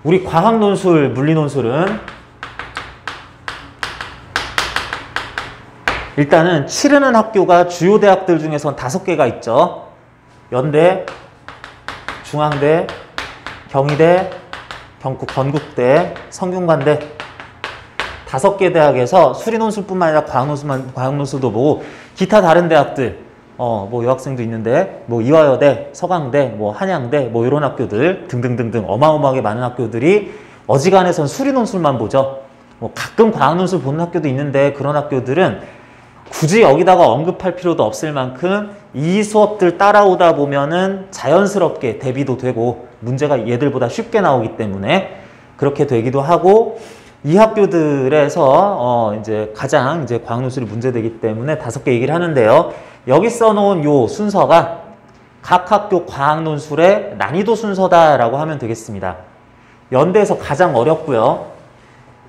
우리 과학논술, 물리논술은 일단은 치르는 학교가 주요 대학들 중에선 5개가 있죠. 연대, 중앙대, 경희대, 건국대, 성균관대 5개 대학에서 수리논술뿐만 아니라 과학논술도 보고 기타 다른 대학들 뭐 여학생도 있는데 뭐 이화여대, 서강대, 뭐 한양대 뭐 이런 학교들 등등등등 어마어마하게 많은 학교들이 어지간해선 수리논술만 보죠. 뭐 가끔 과학논술 보는 학교도 있는데 그런 학교들은 굳이 여기다가 언급할 필요도 없을 만큼 이 수업들 따라오다 보면은 자연스럽게 대비도 되고 문제가 얘들보다 쉽게 나오기 때문에 그렇게 되기도 하고 이 학교들에서 이제 가장 이제 과학논술이 문제되기 때문에 5개 얘기를 하는데요. 여기 써놓은 요 순서가 각 학교 과학논술의 난이도 순서다라고 하면 되겠습니다. 연대에서 가장 어렵고요.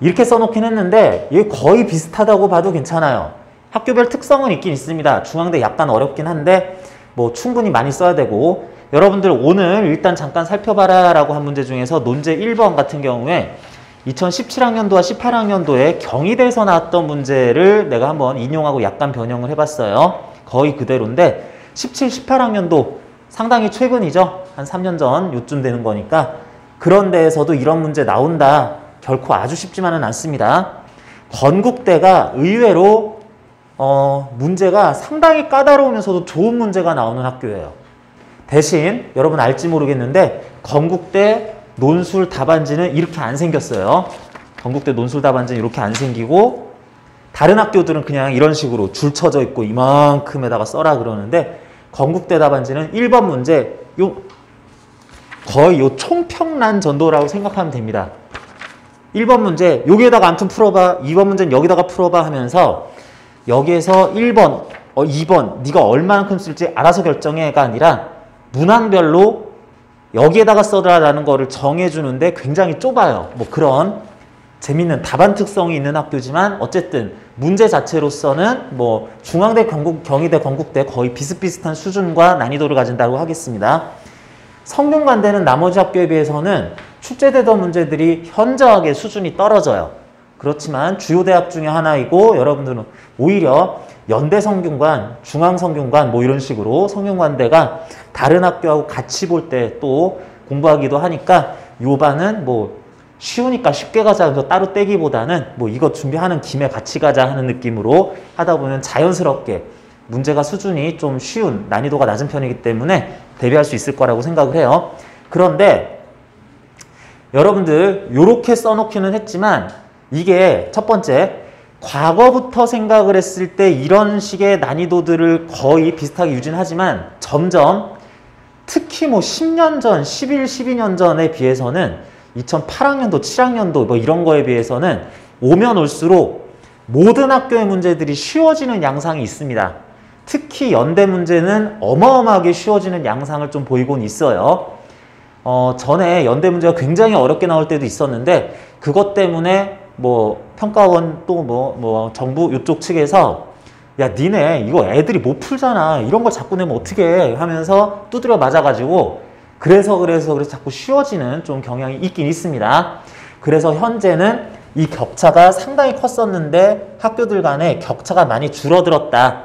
이렇게 써놓긴 했는데 이게 거의 비슷하다고 봐도 괜찮아요. 학교별 특성은 있긴 있습니다. 중앙대 약간 어렵긴 한데 뭐 충분히 많이 써야 되고 여러분들 오늘 일단 잠깐 살펴봐라 라고 한 문제 중에서 논제 1번 같은 경우에 2017학년도와 18학년도에 경희대에서 나왔던 문제를 내가 한번 인용하고 약간 변형을 해봤어요. 거의 그대로인데 17, 18학년도 상당히 최근이죠. 한 3년 전 요쯤 되는 거니까 그런 데에서도 이런 문제 나온다. 결코 아주 쉽지만은 않습니다. 건국대가 의외로 문제가 상당히 까다로우면서도 좋은 문제가 나오는 학교예요. 대신 여러분 알지 모르겠는데 건국대 논술 답안지는 이렇게 안 생겼어요. 건국대 논술 답안지는 이렇게 안 생기고 다른 학교들은 그냥 이런 식으로 줄 쳐져 있고 이만큼에다가 써라 그러는데 건국대 답안지는 1번 문제 거의 요 총평란 정도라고 생각하면 됩니다. 1번 문제 여기에다가 아무튼 풀어봐. 2번 문제는 여기다가 풀어봐 하면서 여기에서 1번, 2번 네가 얼마만큼 쓸지 알아서 결정해가 아니라 문항별로 여기에다가 써라라는 거를 정해주는데 굉장히 좁아요. 뭐 그런 재밌는 답안 특성이 있는 학교지만 어쨌든 문제 자체로서는 뭐 중앙대, 경희대, 건국대 거의 비슷비슷한 수준과 난이도를 가진다고 하겠습니다. 성균관대는 나머지 학교에 비해서는 출제되던 문제들이 현저하게 수준이 떨어져요. 그렇지만 주요 대학 중에 하나이고 여러분들은 오히려 연대 성균관, 중앙 성균관 뭐 이런 식으로 성균관대가 다른 학교하고 같이 볼 때 또 공부하기도 하니까 요 반은 뭐 쉬우니까 쉽게 가자 해서 따로 떼기보다는 뭐 이거 준비하는 김에 같이 가자 하는 느낌으로 하다 보면 자연스럽게 문제가 수준이 좀 쉬운 난이도가 낮은 편이기 때문에 대비할 수 있을 거라고 생각을 해요. 그런데 여러분들 요렇게 써놓기는 했지만 이게 첫 번째 과거부터 생각을 했을 때 이런 식의 난이도들을 거의 비슷하게 유지하지만 점점 특히 뭐 10년 전, 11, 12년 전에 비해서는 2008학년도, 7학년도 뭐 이런 거에 비해서는 오면 올수록 모든 학교의 문제들이 쉬워지는 양상이 있습니다. 특히 연대 문제는 어마어마하게 쉬워지는 양상을 좀 보이곤 있어요. 전에 연대 문제가 굉장히 어렵게 나올 때도 있었는데 그것 때문에 뭐 평가원 또 뭐 정부 이쪽 측에서 야 니네 이거 애들이 못 풀잖아 이런 걸 자꾸 내면 어떻게 하면서 두드려 맞아가지고 그래서 자꾸 쉬워지는 좀 경향이 있긴 있습니다. 그래서 현재는 이 격차가 상당히 컸었는데 학교들 간에 격차가 많이 줄어들었다.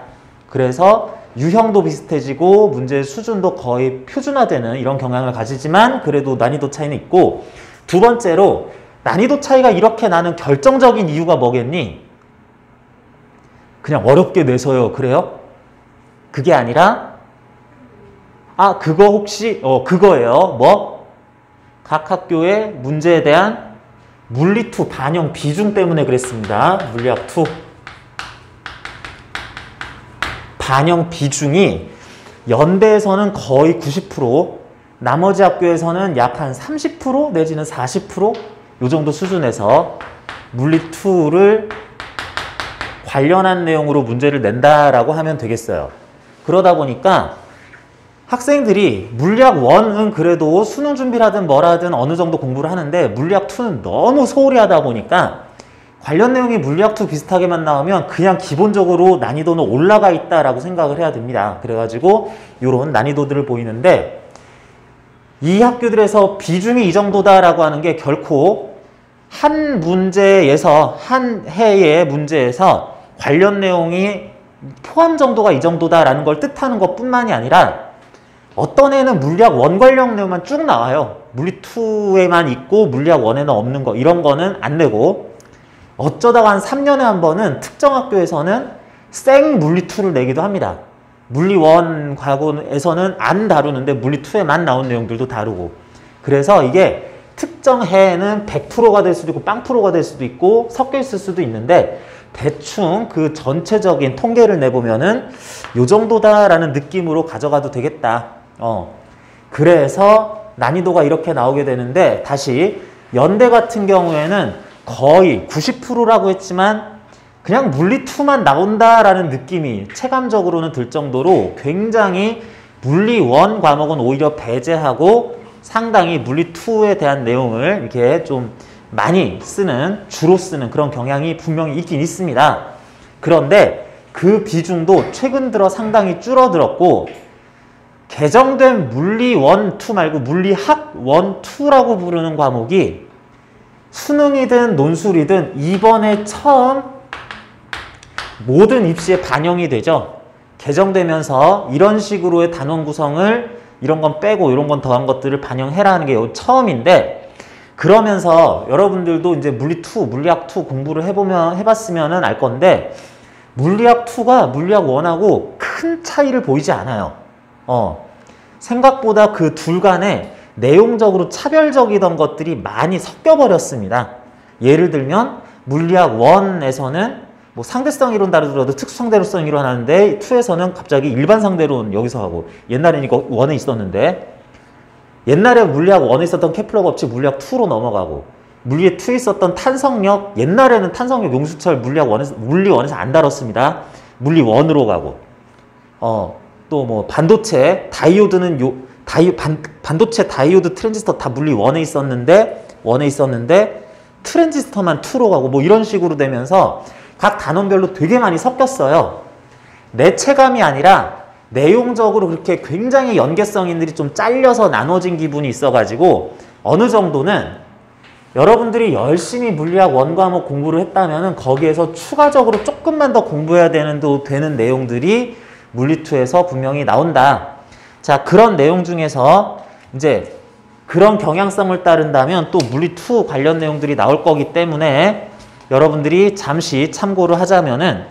그래서 유형도 비슷해지고 문제 수준도 거의 표준화되는 이런 경향을 가지지만 그래도 난이도 차이는 있고 두 번째로 난이도 차이가 이렇게 나는 결정적인 이유가 뭐겠니? 그냥 어렵게 내서요. 그래요? 그게 아니라 그거 혹시 그거예요. 뭐? 각 학교의 문제에 대한 물리2 반영 비중 때문에 그랬습니다. 물리학2 반영 비중이 연대에서는 거의 90%, 나머지 학교에서는 약 한 30% 내지는 40% 요 정도 수준에서 물리2를 관련한 내용으로 문제를 낸다라고 하면 되겠어요. 그러다 보니까 학생들이 물리학 1은 그래도 수능 준비를 하든 뭐라든 어느 정도 공부를 하는데 물리학 2는 너무 소홀히 하다 보니까 관련 내용이 물리학 2 비슷하게만 나오면 그냥 기본적으로 난이도는 올라가 있다라고 생각을 해야 됩니다. 그래가지고 이런 난이도들을 보이는데 이 학교들에서 비중이 이 정도다라고 하는 게 결코 한 문제에서, 한 해의 문제에서 관련 내용이 포함 정도가 이 정도다라는 걸 뜻하는 것뿐만이 아니라 어떤 애는 물리학 1 관련 내용만 쭉 나와요. 물리 2에만 있고 물리학 1에는 없는 거, 이런 거는 안 내고, 어쩌다가 한 3년에 한 번은 특정 학교에서는 생 물리 2를 내기도 합니다. 물리 1 과목에서는 안 다루는데 물리 2에만 나온 내용들도 다루고. 그래서 이게 특정 해에는 100%가 될 수도 있고 빵프로가 될 수도 있고 섞여 있을 수도 있는데, 대충 그 전체적인 통계를 내보면은 요 정도다라는 느낌으로 가져가도 되겠다. 그래서 난이도가 이렇게 나오게 되는데, 다시 연대 같은 경우에는 거의 90%라고 했지만 그냥 물리 2만 나온다라는 느낌이 체감적으로는 들 정도로 굉장히 물리 1 과목은 오히려 배제하고 상당히 물리 2에 대한 내용을 이렇게 좀 많이 쓰는, 주로 쓰는 그런 경향이 분명히 있긴 있습니다. 그런데 그 비중도 최근 들어 상당히 줄어들었고, 개정된 물리 1, 2 말고 물리학 1, 2라고 부르는 과목이 수능이든 논술이든 이번에 처음 모든 입시에 반영이 되죠. 개정되면서 이런 식으로의 단원 구성을, 이런 건 빼고 이런 건 더한 것들을 반영해라는 게 처음인데, 그러면서 여러분들도 이제 물리 2, 물리학 2 공부를 해봤으면 알 건데, 물리학 2가 물리학 1하고 큰 차이를 보이지 않아요. 생각보다 그 둘 간에 내용적으로 차별적이던 것들이 많이 섞여버렸습니다. 예를 들면 물리학 1에서는 뭐 상대성 이론 다루더라도 특수상대로성 이론 하는데 2에서는 갑자기 일반 상대론 여기서 하고, 옛날에는 이거 1에 있었는데 옛날에 물리학 1에 있었던 케플러 법칙 물리학 2로 넘어가고, 물리 2에 있었던 탄성력, 옛날에는 탄성력 용수철 물리 1에서 안 다뤘습니다. 물리 1으로 가고, 또 뭐 반도체 다이오드는 반도체 다이오드 트랜지스터 다 물리 1에 있었는데 트랜지스터만 2로 가고, 뭐 이런 식으로 되면서 각 단원별로 되게 많이 섞였어요. 내 체감이 아니라 내용적으로 그렇게 굉장히 연계성인들이 좀 잘려서 나눠진 기분이 있어가지고, 어느 정도는 여러분들이 열심히 물리학 1 과목 공부를 했다면 거기에서 추가적으로 조금만 더 공부해야 되는 내용들이 물리 2에서 분명히 나온다. 자, 그런 내용 중에서 이제 그런 경향성을 따른다면 또 물리 2 관련 내용들이 나올 거기 때문에 여러분들이 잠시 참고를 하자면은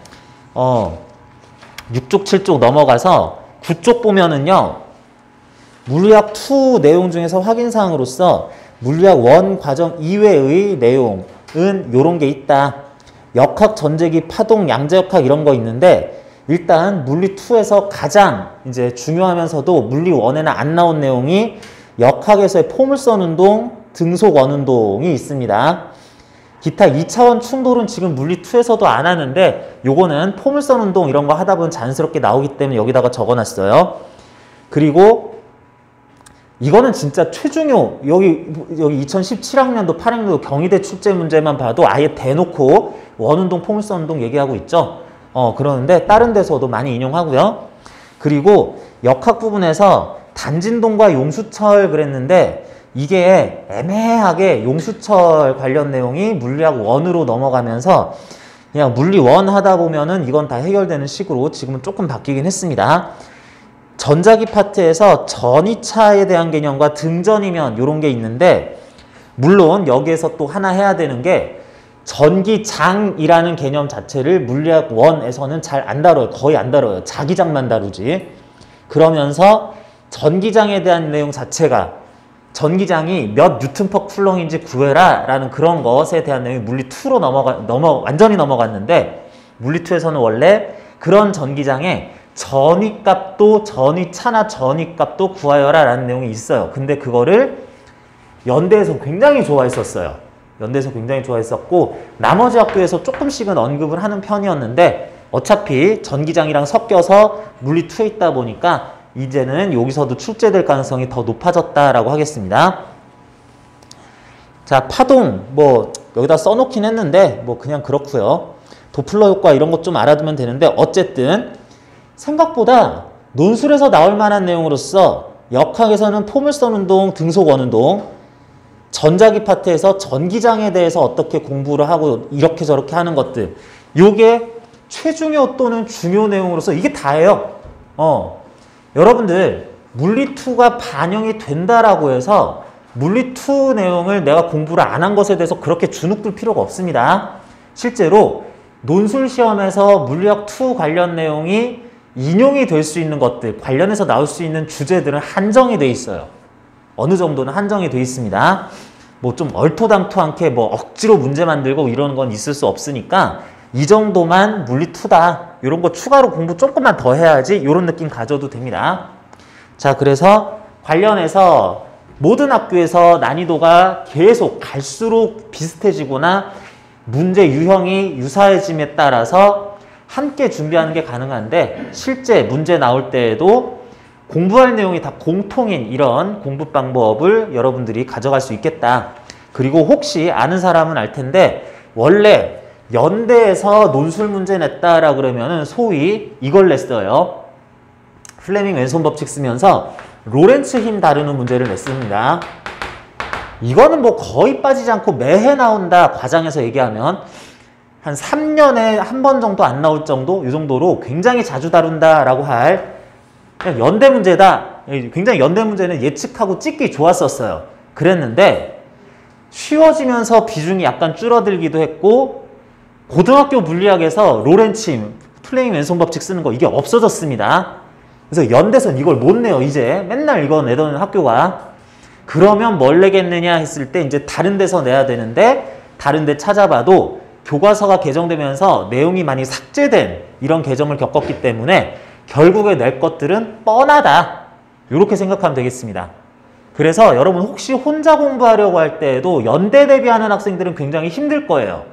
6쪽, 7쪽 넘어가서 9쪽 보면은요, 물리학 2 내용 중에서 확인사항으로서 물리학 1 과정 이외의 내용은 요런 게 있다. 역학, 전재기, 파동, 양자역학 이런 거 있는데, 일단 물리 2에서 가장 이제 중요하면서도 물리 1에는 안 나온 내용이 역학에서의 포물선 운동, 등속 원운동이 있습니다. 기타 2차원 충돌은 지금 물리 2에서도 안 하는데, 요거는 포물선 운동 이런 거 하다 보면 자연스럽게 나오기 때문에 여기다가 적어놨어요. 그리고 이거는 진짜 최중요, 여기 2017학년도 8학년도 경희대 출제 문제만 봐도 아예 대놓고 원운동, 포물선 운동 얘기하고 있죠. 그러는데 다른 데서도 많이 인용하고요. 그리고 역학 부분에서 단진동과 용수철 그랬는데, 이게 애매하게 용수철 관련 내용이 물리학 1으로 넘어가면서 그냥 물리 1 하다 보면은 이건 다 해결되는 식으로 지금은 조금 바뀌긴 했습니다. 전자기 파트에서 전이차에 대한 개념과 등전이면 이런 게 있는데, 물론 여기에서 또 하나 해야 되는 게, 전기장이라는 개념 자체를 물리학 1에서는 잘 안 다뤄요. 거의 안 다뤄요. 자기장만 다루지. 그러면서 전기장에 대한 내용 자체가, 전기장이 몇 뉴턴/퍼 쿨롱인지 구해라 라는 그런 것에 대한 내용이 물리 2로 완전히 넘어갔는데, 물리 2에서는 원래 그런 전기장에 전위값도, 전위차나 전위값도 구하여라 라는 내용이 있어요. 근데 그거를 연대에서 굉장히 좋아했었어요. 연대에서 굉장히 좋아했었고, 나머지 학교에서 조금씩은 언급을 하는 편이었는데, 어차피 전기장이랑 섞여서 물리 2에 있다 보니까 이제는 여기서도 출제될 가능성이 더 높아졌다라고 하겠습니다. 자, 파동 뭐 여기다 써놓긴 했는데 뭐 그냥 그렇고요. 도플러 효과 이런 것 좀 알아두면 되는데, 어쨌든 생각보다 논술에서 나올 만한 내용으로서 역학에서는 포물선 운동, 등속 원운동, 전자기 파트에서 전기장에 대해서 어떻게 공부를 하고 이렇게 저렇게 하는 것들, 요게 최중요 또는 중요 내용으로서 이게 다예요. 여러분들 물리2가 반영이 된다라고 해서 물리2 내용을 내가 공부를 안 한 것에 대해서 그렇게 주눅들 필요가 없습니다. 실제로 논술 시험에서 물리학2 관련 내용이 인용이 될 수 있는 것들, 관련해서 나올 수 있는 주제들은 한정이 돼 있어요. 어느 정도는 한정이 돼 있습니다. 뭐 좀 얼토당토않게 뭐 억지로 문제 만들고 이러는 건 있을 수 없으니까 이 정도만 물리2다. 이런 거 추가로 공부 조금만 더 해야지 이런 느낌 가져도 됩니다. 자, 그래서 관련해서 모든 학교에서 난이도가 계속 갈수록 비슷해지거나 문제 유형이 유사해짐에 따라서 함께 준비하는 게 가능한데 실제 문제 나올 때에도 공부할 내용이 다 공통인 이런 공부 방법을 여러분들이 가져갈 수 있겠다. 그리고 혹시 아는 사람은 알 텐데 원래 연대에서 논술 문제 냈다라 그러면은 소위 이걸 냈어요. 플레밍 왼손 법칙 쓰면서 로렌츠 힘 다루는 문제를 냈습니다. 이거는 뭐 거의 빠지지 않고 매해 나온다. 과장해서 얘기하면 한 3년에 한 번 정도 안 나올 정도, 이 정도로 굉장히 자주 다룬다라고 할 그냥 연대 문제다. 굉장히 연대 문제는 예측하고 찍기 좋았었어요. 그랬는데 쉬워지면서 비중이 약간 줄어들기도 했고 고등학교 물리학에서 로렌츠 힘, 플레밍 왼손 법칙 쓰는 거 이게 없어졌습니다. 그래서 연대선 이걸 못 내요. 이제 맨날 이거 내던 학교가. 그러면 뭘 내겠느냐 했을 때 이제 다른 데서 내야 되는데 다른 데 찾아봐도 교과서가 개정되면서 내용이 많이 삭제된 이런 개정을 겪었기 때문에 결국에 낼 것들은 뻔하다. 이렇게 생각하면 되겠습니다. 그래서 여러분 혹시 혼자 공부하려고 할 때에도 연대 대비하는 학생들은 굉장히 힘들 거예요.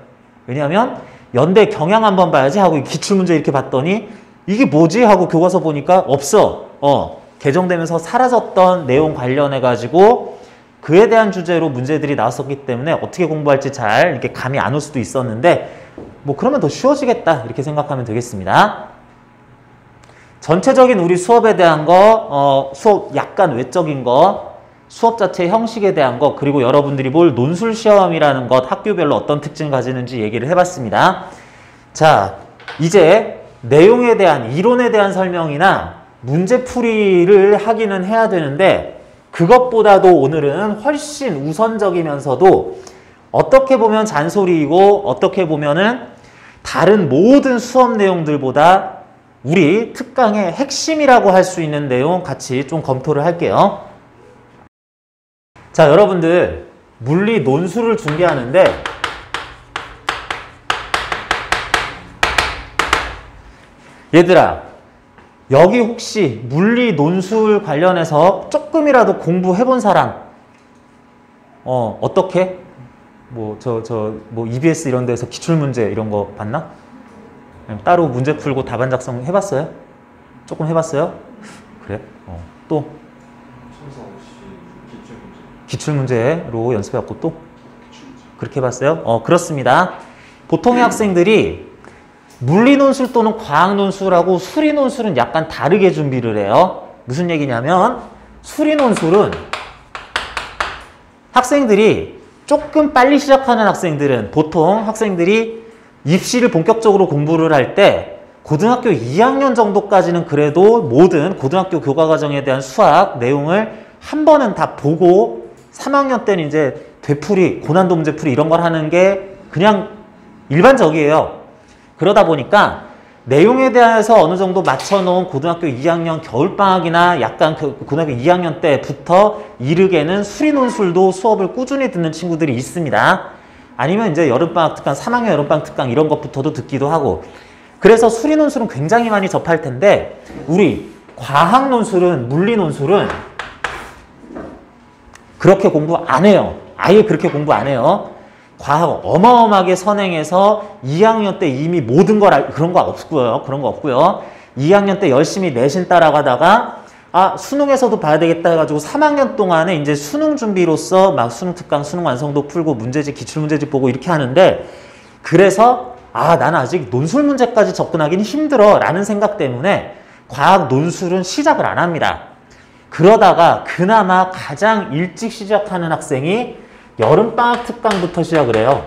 왜냐하면 연대 경향 한번 봐야지 하고 기출문제 이렇게 봤더니 이게 뭐지? 하고 교과서 보니까 없어. 개정되면서 사라졌던 내용 관련해가지고 그에 대한 주제로 문제들이 나왔었기 때문에 어떻게 공부할지 잘 이렇게 감이 안 올 수도 있었는데 뭐 그러면 더 쉬워지겠다. 이렇게 생각하면 되겠습니다. 전체적인 우리 수업에 대한 거, 수업 약간 외적인 거, 수업 자체 형식에 대한 거, 그리고 여러분들이 볼 논술 시험이라는 것, 학교별로 어떤 특징을 가지는지 얘기를 해봤습니다. 자, 이제 내용에 대한, 이론에 대한 설명이나 문제풀이를 하기는 해야 되는데 그것보다도 오늘은 훨씬 우선적이면서도 어떻게 보면 잔소리이고 어떻게 보면은 다른 모든 수업 내용들보다 우리 특강의 핵심이라고 할 수 있는 내용 같이 좀 검토를 할게요. 자, 여러분들 물리 논술을 준비하는데 얘들아, 여기 혹시 물리 논술 관련해서 조금이라도 공부해본 사람 어떻게? 뭐 EBS 이런 데서 기출문제 이런 거 봤나? 따로 문제 풀고 답안 작성 해봤어요? 조금 해봤어요? 그래? 또? 기출문제로 연습해갖고 또? 그렇게 해봤어요? 그렇습니다. 보통의 학생들이 물리논술 또는 과학논술하고 수리논술은 약간 다르게 준비를 해요. 무슨 얘기냐면 수리논술은 학생들이 조금 빨리 시작하는 학생들은 보통 학생들이 입시를 본격적으로 공부를 할 때 고등학교 2학년 정도까지는 그래도 모든 고등학교 교과과정에 대한 수학 내용을 한 번은 다 보고 3학년 때는 이제 되풀이, 고난도 문제풀이 이런 걸 하는 게 그냥 일반적이에요. 그러다 보니까 내용에 대해서 어느 정도 맞춰놓은 고등학교 2학년 겨울방학이나 약간 고등학교 2학년 때부터 이르게는 수리논술도 수업을 꾸준히 듣는 친구들이 있습니다. 아니면 이제 여름방학 특강, 3학년 여름방학 특강 이런 것부터도 듣기도 하고 그래서 수리논술은 굉장히 많이 접할 텐데 우리 과학논술은, 물리논술은 그렇게 공부 안 해요. 아예 그렇게 공부 안 해요. 과학 어마어마하게 선행해서 2학년 때 이미 모든 걸 그런 거 없고요. 그런 거 없고요. 2학년 때 열심히 내신 따라가다가 수능에서도 봐야 되겠다 해가지고 3학년 동안에 이제 수능 준비로서 막 수능 특강, 수능 완성도 풀고 문제집, 기출문제집 보고 이렇게 하는데 그래서 나는 아직 논술 문제까지 접근하기는 힘들어 라는 생각 때문에 과학 논술은 시작을 안 합니다. 그러다가 그나마 가장 일찍 시작하는 학생이 여름방학 특강부터 시작을 해요.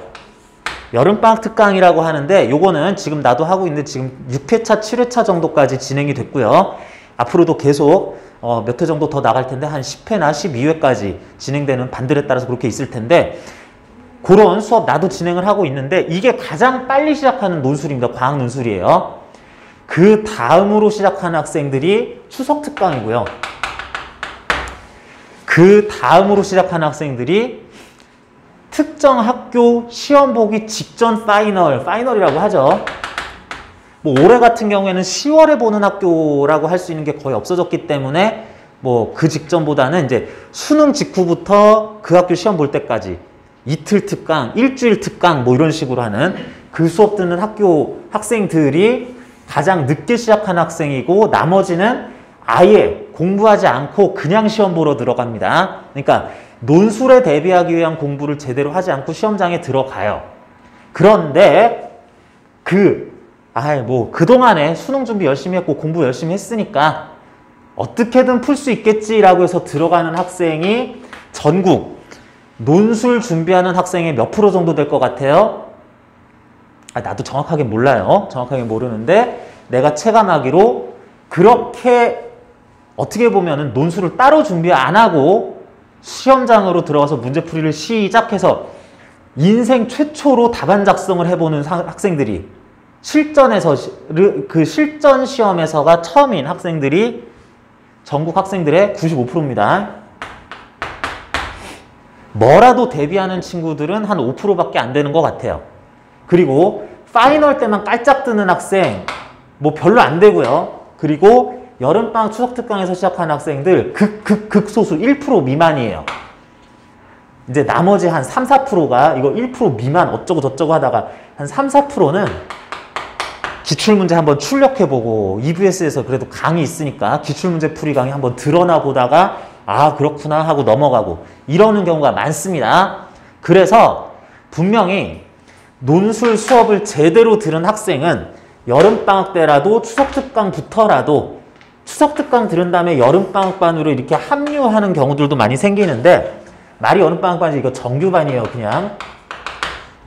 여름방학 특강이라고 하는데 요거는 지금 나도 하고 있는데 지금 6회차, 7회차 정도까지 진행이 됐고요. 앞으로도 계속 몇 회 정도 더 나갈 텐데 한 10회나 12회까지 진행되는 반들에 따라서 그렇게 있을 텐데 그런 수업 나도 진행을 하고 있는데 이게 가장 빨리 시작하는 논술입니다. 과학 논술이에요. 그 다음으로 시작하는 학생들이 추석 특강이고요. 그 다음으로 시작하는 학생들이 특정 학교 시험 보기 직전 파이널이라고 하죠. 뭐 올해 같은 경우에는 10월에 보는 학교라고 할 수 있는 게 거의 없어졌기 때문에 뭐 그 직전보다는 이제 수능 직후부터 그 학교 시험 볼 때까지 이틀 특강, 일주일 특강 뭐 이런 식으로 하는 그 수업 듣는 학교 학생들이 가장 늦게 시작하는 학생이고 나머지는 아예 공부하지 않고 그냥 시험 보러 들어갑니다. 그러니까 논술에 대비하기 위한 공부를 제대로 하지 않고 시험장에 들어가요. 그런데 그동안에 수능 준비 열심히 했고 공부 열심히 했으니까 어떻게든 풀 수 있겠지라고 해서 들어가는 학생이 전국 논술 준비하는 학생의 몇 프로 정도 될 것 같아요? 나도 정확하게 몰라요. 정확하게 모르는데 내가 체감하기로 그렇게 어떻게 보면은 논술을 따로 준비 안 하고 시험장으로 들어가서 문제풀이를 시작해서 인생 최초로 답안 작성을 해보는 학생들이 실전에서 그 실전 시험에서가 처음인 학생들이 전국 학생들의 95%입니다. 뭐라도 대비하는 친구들은 한 5%밖에 안 되는 것 같아요. 그리고 파이널 때만 깔짝 뜨는 학생 뭐 별로 안 되고요. 그리고 여름방학 추석특강에서 시작하는 학생들 극소수 1% 미만이에요. 이제 나머지 한 3, 4%가 이거 1% 미만 어쩌고 저쩌고 하다가 한 3, 4%는 기출문제 한번 출력해보고 EBS에서 그래도 강의 있으니까 기출문제 풀이 강의 한번 드러나 보다가 아 그렇구나 하고 넘어가고 이러는 경우가 많습니다. 그래서 분명히 논술 수업을 제대로 들은 학생은 여름방학 때라도 추석특강부터라도 추석특강 들은 다음에 여름방학반으로 이렇게 합류하는 경우들도 많이 생기는데 말이 여름방학반이 이거 정규반이에요. 그냥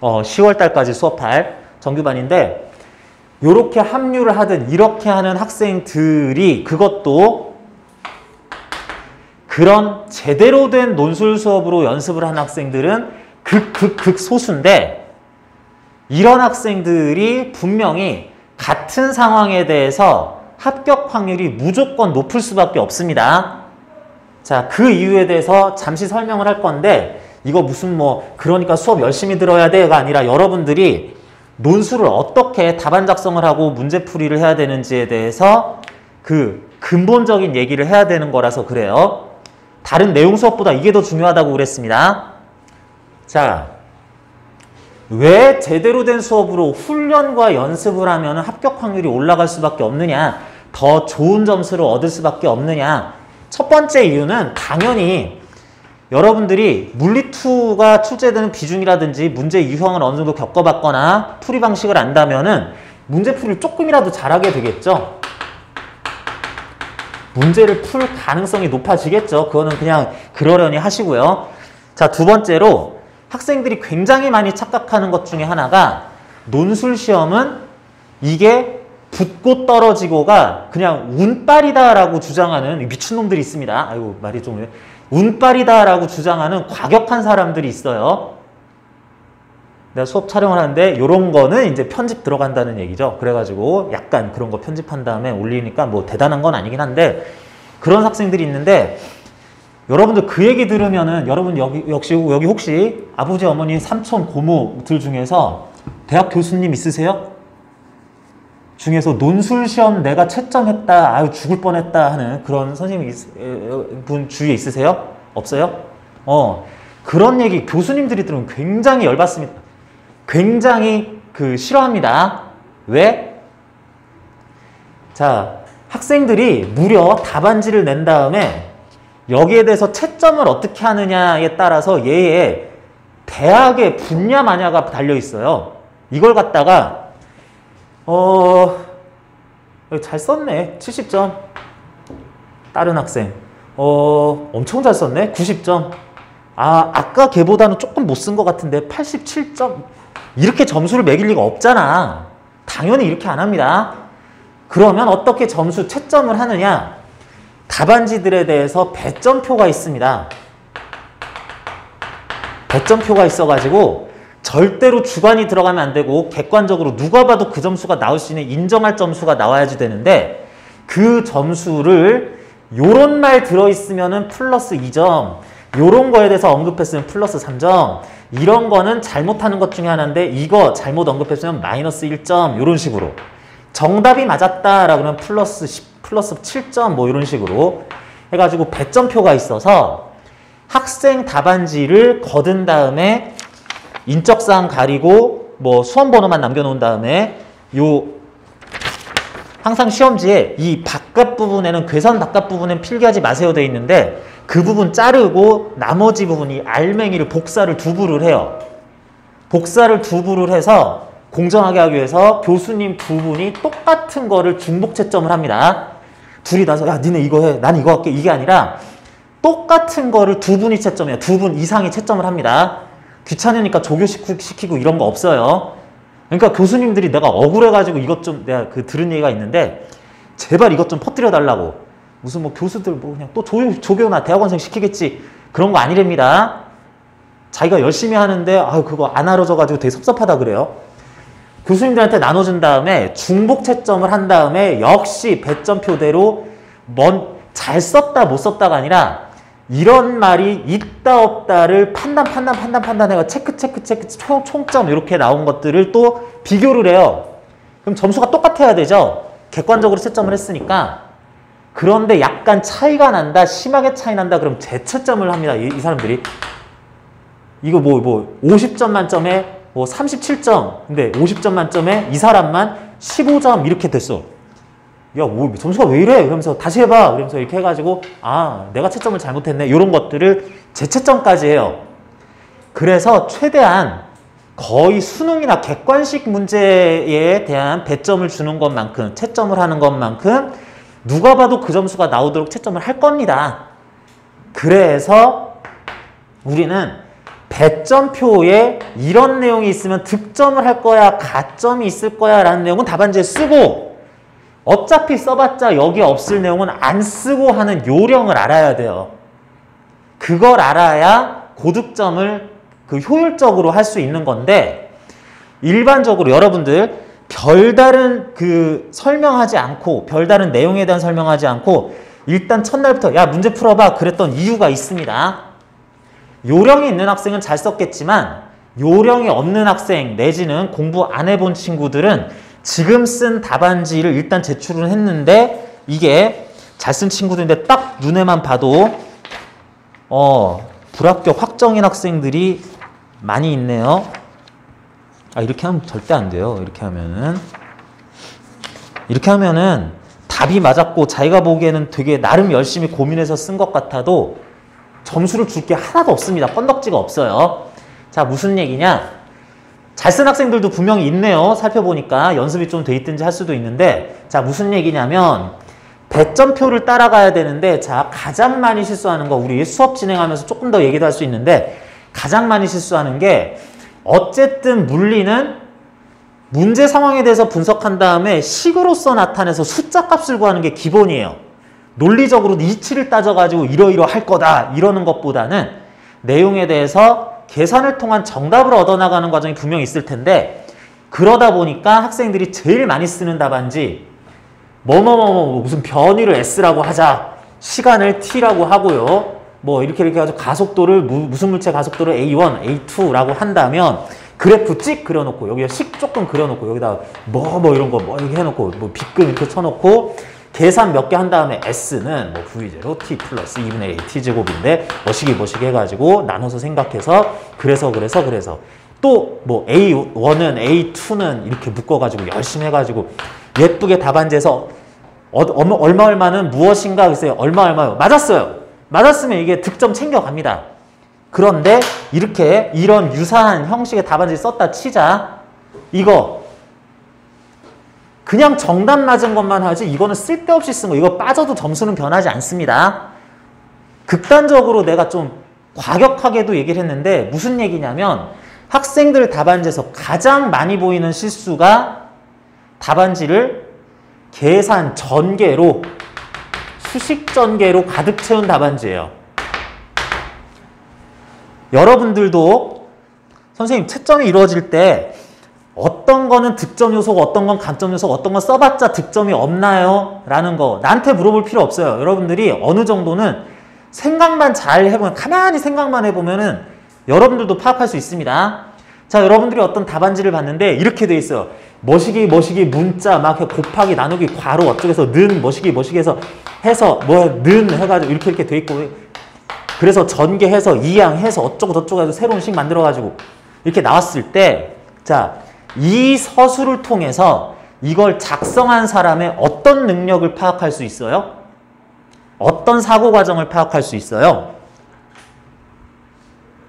10월달까지 수업할 정규반인데 요렇게 합류를 하든 이렇게 하는 학생들이 그것도 그런 제대로 된 논술 수업으로 연습을 한 학생들은 극소수인데 이런 학생들이 분명히 같은 상황에 대해서 합격 확률이 무조건 높을 수밖에 없습니다. 자, 그 이유에 대해서 잠시 설명을 할 건데 이거 무슨 그러니까 수업 열심히 들어야 돼가 아니라 여러분들이 논술을 어떻게 답안 작성을 하고 문제풀이를 해야 되는지에 대해서 그 근본적인 얘기를 해야 되는 거라서 그래요. 다른 내용 수업보다 이게 더 중요하다고 그랬습니다. 자, 왜 제대로 된 수업으로 훈련과 연습을 하면 합격 확률이 올라갈 수밖에 없느냐, 더 좋은 점수를 얻을 수밖에 없느냐. 첫 번째 이유는 당연히 여러분들이 물리2가 출제되는 비중이라든지 문제 유형을 어느 정도 겪어봤거나 풀이 방식을 안다면은 문제풀이를 조금이라도 잘하게 되겠죠. 문제를 풀 가능성이 높아지겠죠. 그거는 그냥 그러려니 하시고요. 자, 두 번째로 학생들이 굉장히 많이 착각하는 것 중에 하나가 논술 시험은 이게 붙고 떨어지고가 그냥 운빨이다라고 주장하는 미친놈들이 있습니다. 아이고 말이 좀 운빨이다라고 주장하는 과격한 사람들이 있어요. 내가 수업 촬영을 하는데 이런 거는 이제 편집 들어간다는 얘기죠. 그래가지고 약간 그런 거 편집한 다음에 올리니까 뭐 대단한 건 아니긴 한데 그런 학생들이 있는데 여러분들 그 얘기 들으면은 여러분 여기 혹시 아버지, 어머니, 삼촌, 고모들 중에서 대학 교수님 있으세요? 중에서 논술 시험 내가 채점했다, 아유 죽을 뻔했다 하는 그런 선생님 분 주위에 있으세요? 없어요? 그런 얘기 교수님들이 들으면 굉장히 열받습니다. 굉장히 싫어합니다. 왜? 자, 학생들이 무려 답안지를 낸 다음에 여기에 대해서 채점을 어떻게 하느냐에 따라서 얘의 대학의 분야 마냐가 달려 있어요. 이걸 갖다가 잘 썼네. 70점. 다른 학생. 엄청 잘 썼네. 90점. 아까 걔보다는 조금 못 쓴 것 같은데 87점. 이렇게 점수를 매길 리가 없잖아. 당연히 이렇게 안 합니다. 그러면 어떻게 점수 채점을 하느냐? 답안지들에 대해서 배점표가 있습니다. 배점표가 있어가지고 절대로 주관이 들어가면 안 되고 객관적으로 누가 봐도 그 점수가 나올 수 있는 인정할 점수가 나와야지 되는데 그 점수를 요런 말 들어있으면은 플러스 2점, 요런 거에 대해서 언급했으면 플러스 3점, 이런 거는 잘못하는 것 중에 하나인데 이거 잘못 언급했으면 마이너스 1점, 요런 식으로 정답이 맞았다라고 그러면 플러스 10, 플러스 7점 뭐 이런 식으로 해가지고 배점표가 있어서 학생 답안지를 거둔 다음에 인적사항 가리고 뭐 수험번호만 남겨놓은 다음에 요 항상 시험지에 이 바깥 부분에는 괴선 바깥 부분엔 필기하지 마세요 돼 있는데 그 부분 자르고 나머지 부분이 알맹이를 복사를 두부를 해요. 복사를 두부를 해서 공정하게 하기 위해서 교수님 두 분이 똑같은 거를 중복 채점을 합니다. 둘이 나서 야 니네 이거 해 난 이거 할게 이게 아니라 똑같은 거를 두 분이 채점해요. 두 분 이상이 채점을 합니다. 귀찮으니까 조교시키고 이런 거 없어요. 그러니까 교수님들이 내가 억울해가지고 이것 좀 내가 들은 얘기가 있는데 제발 이것 좀 퍼뜨려 달라고. 무슨 뭐 교수들 뭐 그냥 또 조교나 대학원생 시키겠지 그런 거 아니랍니다. 자기가 열심히 하는데 그거 안 알아줘가지고 되게 섭섭하다 그래요. 교수님들한테 나눠준 다음에 중복 채점을 한 다음에 역시 배점표대로 잘 썼다 못 썼다가 아니라 이런 말이 있다 없다를 판단해가 체크 총점 이렇게 나온 것들을 또 비교를 해요. 그럼 점수가 똑같아야 되죠. 객관적으로 채점을 했으니까. 그런데 약간 차이가 난다, 심하게 차이 난다 그럼 재채점을 합니다. 이 사람들이. 이거 50점 만점에 37점. 근데 50점 만점에 이 사람만 15점 이렇게 됐어. 야, 점수가 왜 이래? 그러면서 다시 해봐. 그러면서 이렇게 해가지고 내가 채점을 잘못했네. 이런 것들을 재채점까지 해요. 그래서 최대한 거의 수능이나 객관식 문제에 대한 배점을 주는 것만큼 채점을 하는 것만큼 누가 봐도 그 점수가 나오도록 채점을 할 겁니다. 그래서 우리는 배점표에 이런 내용이 있으면 득점을 할 거야, 가점이 있을 거야 라는 내용은 답안지에 쓰고 어차피 써봤자 여기 없을 내용은 안 쓰고 하는 요령을 알아야 돼요. 그걸 알아야 고득점을 효율적으로 할 수 있는 건데 일반적으로 여러분들 별다른 설명하지 않고 별다른 내용에 대한 설명하지 않고 일단 첫날부터 야 문제 풀어봐 그랬던 이유가 있습니다. 요령이 있는 학생은 잘 썼겠지만 요령이 없는 학생 내지는 공부 안 해본 친구들은 지금 쓴 답안지를 일단 제출을 했는데 이게 잘 쓴 친구들인데 딱 눈에만 봐도 불합격 확정인 학생들이 많이 있네요. 이렇게 하면 절대 안 돼요. 이렇게 하면은 답이 맞았고 자기가 보기에는 되게 나름 열심히 고민해서 쓴 것 같아도 점수를 줄 게 하나도 없습니다. 건덕지가 없어요. 자, 무슨 얘기냐? 잘 쓴 학생들도 분명히 있네요. 살펴보니까 연습이 좀 돼 있든지 할 수도 있는데 자, 무슨 얘기냐면 배점표를 따라가야 되는데 자, 가장 많이 실수하는 거 우리 수업 진행하면서 조금 더 얘기도 할 수 있는데 가장 많이 실수하는 게 어쨌든 물리는 문제 상황에 대해서 분석한 다음에 식으로서 나타내서 숫자 값을 구하는 게 기본이에요. 논리적으로 이치를 따져가지고 이러이러 할 거다 이러는 것보다는 내용에 대해서 계산을 통한 정답을 얻어나가는 과정이 분명히 있을 텐데 그러다 보니까 학생들이 제일 많이 쓰는 답안지 무슨 변위를 S라고 하자 시간을 T라고 하고요. 이렇게 해가지고 가속도를 무슨 물체 가속도를 A1, A2라고 한다면 그래프 찍 그려놓고 여기다 식 조금 그려놓고 여기다 이런 거 이렇게 해놓고 빗금 이렇게 쳐놓고 계산 몇 개 한 다음에 S는 V0 T 플러스 2분의 A T제곱인데 뭐시기 해가지고 나눠서 생각해서 그래서 또 A1은 A2는 이렇게 묶어가지고 열심히 해가지고 예쁘게 답안지에서 얼마는 무엇인가 글쎄요. 얼마요. 맞았으면 이게 득점 챙겨갑니다. 그런데 이런 유사한 형식의 답안지 썼다 치자. 이거 그냥 정답 맞은 것만 하지 이거는 쓸데없이 쓴 거. 이거 빠져도 점수는 변하지 않습니다. 극단적으로 내가 좀 과격하게도 얘기를 했는데 무슨 얘기냐면 학생들 답안지에서 가장 많이 보이는 실수가 답안지를 계산 전개로 수식 전개로 가득 채운 답안지예요. 여러분들도 선생님 채점이 이루어질 때 어떤 거는 득점 요소고 어떤 건 감점 요소고 어떤 건 써봤자 득점이 없나요? 라는 거 나한테 물어볼 필요 없어요. 여러분들이 어느 정도는 생각만 잘 해보면 가만히 생각만 해보면은 여러분들도 파악할 수 있습니다. 자, 여러분들이 어떤 답안지를 봤는데 이렇게 돼 있어요. 머시기 문자 막 곱하기 나누기 괄호 어쩌고해서 는 머시기 해서 는 해가지고 이렇게 돼 있고 그래서 전개해서 이항해서 어쩌고 저쩌고 해서 새로운 식 만들어가지고 이렇게 나왔을 때 자, 이 서술을 통해서 이걸 작성한 사람의 어떤 능력을 파악할 수 있어요? 어떤 사고 과정을 파악할 수 있어요?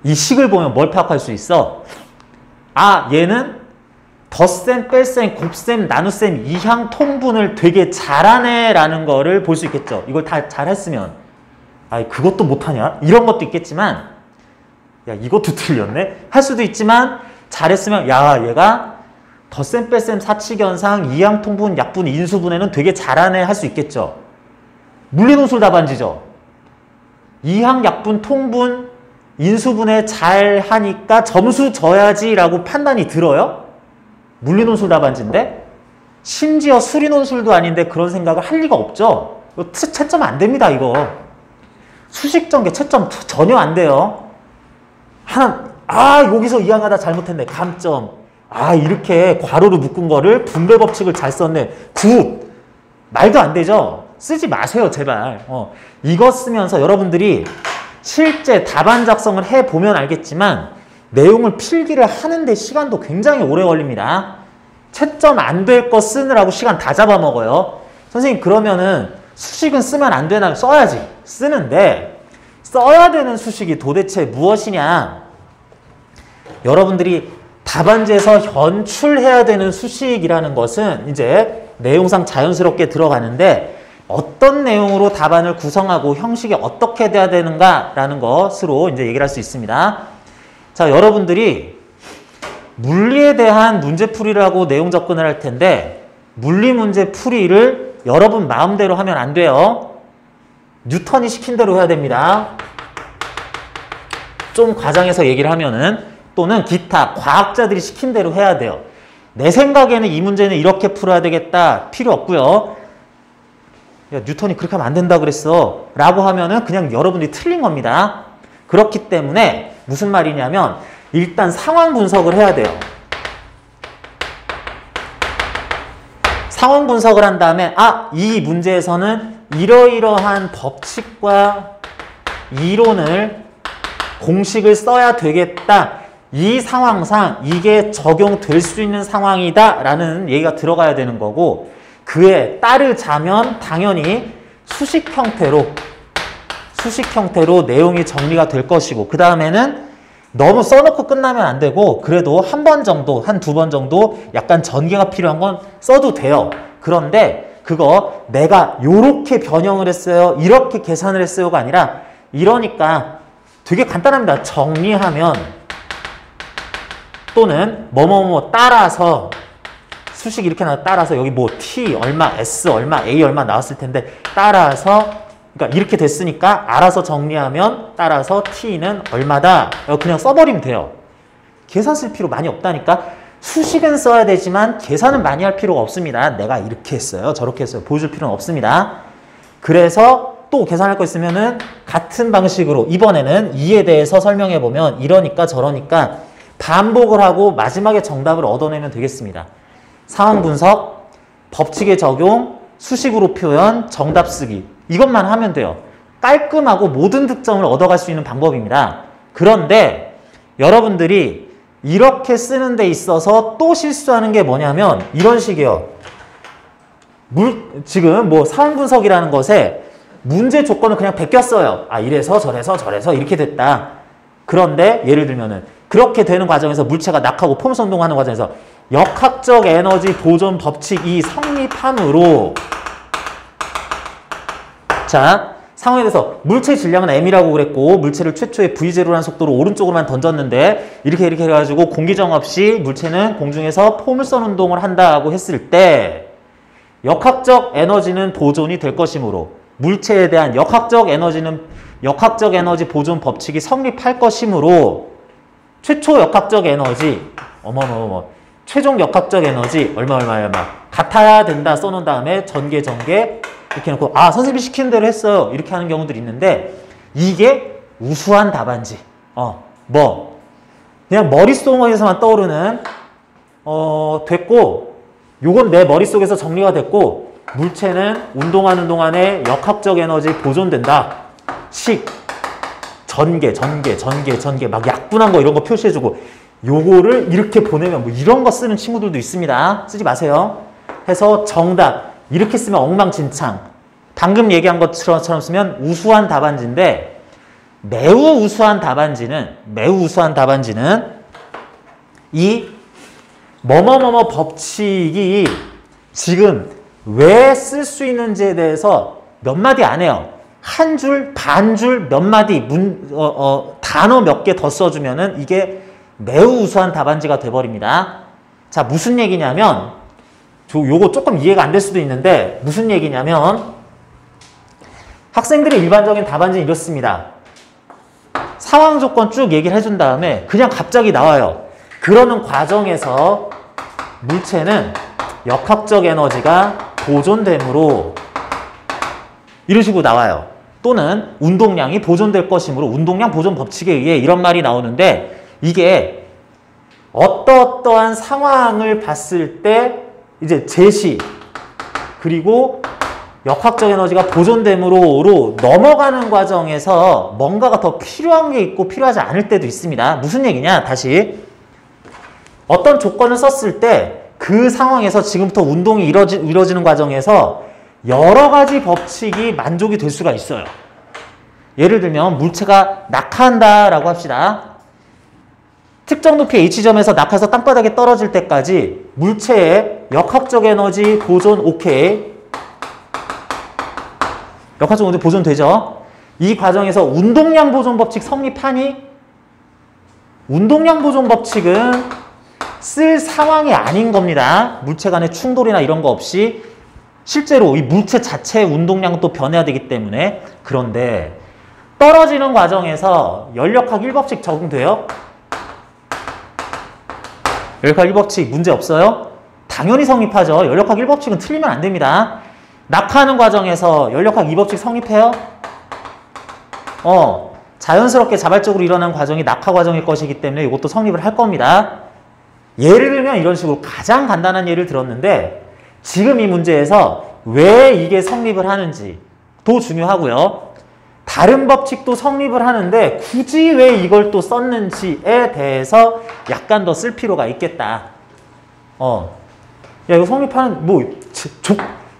이 식을 보면 뭘 파악할 수 있어? 아, 얘는 덧셈, 뺄셈, 곱셈, 나눗셈, 이항, 통분을 되게 잘하네 라는 거를 볼 수 있겠죠. 이걸 다 잘했으면 아이 그것도 못하냐? 이런 것도 있겠지만 야 이것도 틀렸네? 할 수도 있지만 잘했으면 야 얘가 덧셈, 뺄셈, 사칙연상, 이항, 통분, 약분, 인수분해는 되게 잘하네 할 수 있겠죠. 물리논술 답안지죠. 이항, 약분, 통분, 인수분해 잘하니까 점수 줘야지 라고 판단이 들어요? 물리논술 답안지인데? 심지어 수리논술도 아닌데 그런 생각을 할 리가 없죠. 이거 채점 안 됩니다 이거. 수식전개 채점 전혀 안 돼요. 여기서 이항하다 잘못했네. 감점. 이렇게 괄호로 묶은 거를 분배 법칙을 잘 썼네. 굿. 말도 안 되죠. 쓰지 마세요 제발. 이거 쓰면서 여러분들이 실제 답안 작성을 해보면 알겠지만 내용을 필기를 하는데 시간도 굉장히 오래 걸립니다. 채점 안 될 거 쓰느라고 시간 다 잡아먹어요. 선생님 그러면은 수식은 쓰면 안 되나? 써야지. 쓰는데 써야 되는 수식이 도대체 무엇이냐? 여러분들이 답안지에서 연출해야 되는 수식이라는 것은 이제 내용상 자연스럽게 들어가는데 어떤 내용으로 답안을 구성하고 형식이 어떻게 돼야 되는가라는 것으로 이제 얘기를 할 수 있습니다. 자, 여러분들이 물리에 대한 문제풀이를 하고 내용 접근을 할 텐데 물리 문제 풀이를 여러분 마음대로 하면 안 돼요. 뉴턴이 시킨 대로 해야 됩니다. 좀 과장해서 얘기를 하면은 또는 기타 과학자들이 시킨 대로 해야 돼요. 내 생각에는 이 문제는 이렇게 풀어야 되겠다 필요 없고요. 야, 뉴턴이 그렇게 하면 안 된다 그랬어 라고 하면은 그냥 여러분들이 틀린 겁니다. 그렇기 때문에 무슨 말이냐면 일단 상황 분석을 해야 돼요. 상황 분석을 한 다음에 이 문제에서는 이러이러한 법칙과 이론을 공식을 써야 되겠다. 이 상황상 이게 적용될 수 있는 상황이다 라는 얘기가 들어가야 되는 거고 그에 따르자면 당연히 수식 형태로 내용이 정리가 될 것이고 그 다음에는 너무 써놓고 끝나면 안 되고 그래도 한 번 정도, 한두 번 정도 약간 전개가 필요한 건 써도 돼요. 그런데 그거 내가 요렇게 변형을 했어요. 이렇게 계산을 했어요가 아니라 이러니까 되게 간단합니다. 정리하면 또는 뭐뭐뭐 따라서 수식 이렇게 따라서 여기 뭐 t 얼마, s 얼마, a 얼마 나왔을 텐데 따라서 그러니까 이렇게 됐으니까 알아서 정리하면 따라서 t는 얼마다 그냥 써버리면 돼요. 계산 쓸 필요 많이 없다니까. 수식은 써야 되지만 계산은 많이 할 필요가 없습니다. 내가 이렇게 했어요. 저렇게 했어요. 보여줄 필요는 없습니다. 그래서 또 계산할 거 있으면은 같은 방식으로 이번에는 이에 대해서 설명해 보면 이러니까 저러니까 반복을 하고 마지막에 정답을 얻어내면 되겠습니다. 상황 분석, 법칙의 적용, 수식으로 표현, 정답 쓰기 이것만 하면 돼요. 깔끔하고 모든 득점을 얻어갈 수 있는 방법입니다. 그런데 여러분들이 이렇게 쓰는 데 있어서 또 실수하는 게 뭐냐면 이런 식이에요. 지금 뭐 상황 분석이라는 것에 문제 조건을 그냥 베꼈어요. 이래서 저래서 이렇게 됐다. 그런데 예를 들면은 그렇게 되는 과정에서 물체가 낙하고 폼수 운동하는 과정에서 역학적 에너지 보존 법칙이 성립함으로 자 상황에 대해서 물체 질량은 m이라고 그랬고 물체를 최초의 v0라는 속도로 오른쪽으로만 던졌는데 이렇게 해가지고 공기저항 없이 물체는 공중에서 포물선 운동을 한다고 했을 때 역학적 에너지는 보존이 될 것이므로 물체에 대한 역학적 에너지 보존 법칙이 성립할 것이므로 최초 역학적 에너지 최종 역학적 에너지 얼마 같아야 된다 써놓은 다음에 전개 이렇게 해놓고 선생님이 시키는 대로 했어요 이렇게 하는 경우들이 있는데 이게 우수한 답안지 그냥 머릿속에서만 떠오르는 됐고 요건 내 머릿속에서 정리가 됐고 물체는 운동하는 동안에 역학적 에너지 보존된다 전개 막 약분한 거 이런 거 표시해주고 요거를 이렇게 보내면 뭐 이런 거 쓰는 친구들도 있습니다. 쓰지 마세요. 해서 정답 이렇게 쓰면 엉망진창. 방금 얘기한 것처럼 쓰면 우수한 답안지인데 매우 우수한 답안지는 이 뭐뭐뭐뭐 법칙이 지금 왜 쓸 수 있는지에 대해서 몇 마디 안 해요. 한 줄, 반 줄, 몇 마디, 단어 몇 개 더 써주면은 이게 매우 우수한 답안지가 돼버립니다. 자, 무슨 얘기냐면, 요거 조금 이해가 안 될 수도 있는데, 무슨 얘기냐면, 학생들의 일반적인 답안지는 이렇습니다. 상황 조건 쭉 얘기를 해준 다음에, 그냥 갑자기 나와요. 그러는 과정에서 물체는 역학적 에너지가 보존되므로, 이런 식으로 나와요. 또는 운동량이 보존될 것이므로 운동량 보존 법칙에 의해 이런 말이 나오는데 이게 어떠한 상황을 봤을 때 이제 제시 그리고 역학적 에너지가 보존됨으로 넘어가는 과정에서 뭔가가 더 필요한 게 있고 필요하지 않을 때도 있습니다. 무슨 얘기냐? 다시 어떤 조건을 썼을 때 그 상황에서 지금부터 운동이 이루어지는 과정에서 여러 가지 법칙이 만족이 될 수가 있어요. 예를 들면 물체가 낙하한다라고 합시다. 특정 높이 H점에서 낙하해서 땅바닥에 떨어질 때까지 물체의 역학적 에너지 보존 오케이. 역학적 에너지 보존되죠. 이 과정에서 운동량 보존 법칙 성립하니? 운동량 보존 법칙은 쓸 상황이 아닌 겁니다. 물체 간의 충돌이나 이런 거 없이 실제로 이 물체 자체의 운동량은 또 변해야 되기 때문에 그런데 떨어지는 과정에서 연력학 1법칙 적용돼요? 연력학 1법칙 문제 없어요? 당연히 성립하죠. 연력학 1법칙은 틀리면 안 됩니다. 낙하하는 과정에서 연력학 2법칙 성립해요? 자연스럽게 자발적으로 일어나는 과정이 낙하 과정일 것이기 때문에 이것도 성립을 할 겁니다. 예를 들면 이런 식으로 가장 간단한 예를 들었는데 지금 이 문제에서 왜 이게 성립을 하는지도 중요하고요. 다른 법칙도 성립을 하는데 굳이 왜 이걸 또 썼는지에 대해서 약간 더 쓸 필요가 있겠다. 야, 이거 성립하는,